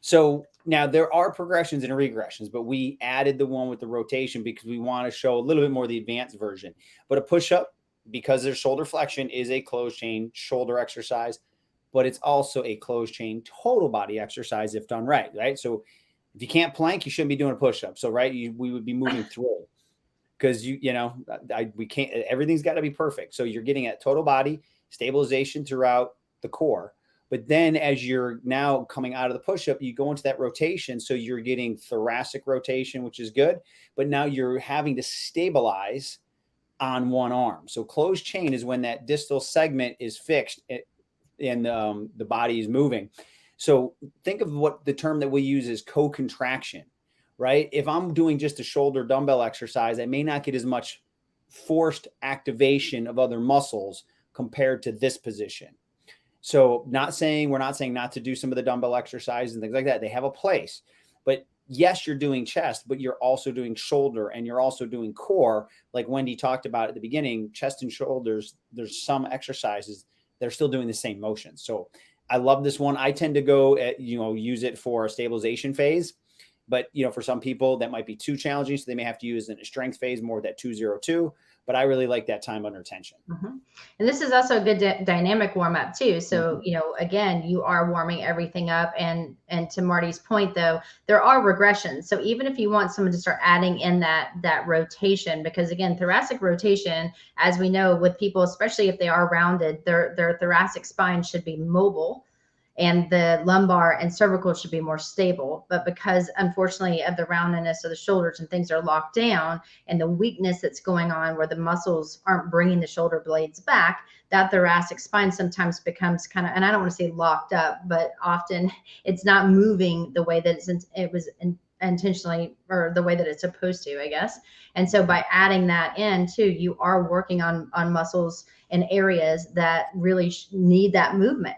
So now there are progressions and regressions, but we added the one with the rotation because we want to show a little bit more the advanced version. But a push-up, because there's shoulder flexion, is a closed chain shoulder exercise, but it's also a closed chain total body exercise if done right, right? So if you can't plank, you shouldn't be doing a push-up. So we would be moving through because we can't. Everything's got to be perfect. So you're getting at total body stabilization throughout the core. But then as you're now coming out of the push-up, you go into that rotation. So you're getting thoracic rotation, which is good. But now you're having to stabilize on one arm. So closed chain is when that distal segment is fixed and the body is moving. So think of what the term that we use is co-contraction, right? If I'm doing just a shoulder dumbbell exercise, I may not get as much forced activation of other muscles compared to this position. So we're not saying not to do some of the dumbbell exercises and things like that. They have a place. But yes, you're doing chest, but you're also doing shoulder and you're also doing core. Like Wendy talked about at the beginning, chest and shoulders, there's some exercises that are still doing the same motion. So I love this one. I tend to go use it for a stabilization phase. But, for some people that might be too challenging. So they may have to use in a strength phase, more that 202. But I really like that time under tension. Mm-hmm. And this is also a good dynamic warm up too. So, again, you are warming everything up. And to Marty's point, though, there are regressions. So even if you want someone to start adding in that rotation, because again, thoracic rotation, as we know with people, especially if they are rounded, their thoracic spine should be mobile. And the lumbar and cervical should be more stable. But because, unfortunately, of the roundness of the shoulders and things are locked down and the weakness that's going on where the muscles aren't bringing the shoulder blades back, that thoracic spine sometimes becomes kind of, and I don't want to say locked up, but often it's not moving the way that it was intentionally, or the way that it's supposed to, I guess. And so by adding that in too, you are working on muscles and areas that really need that movement.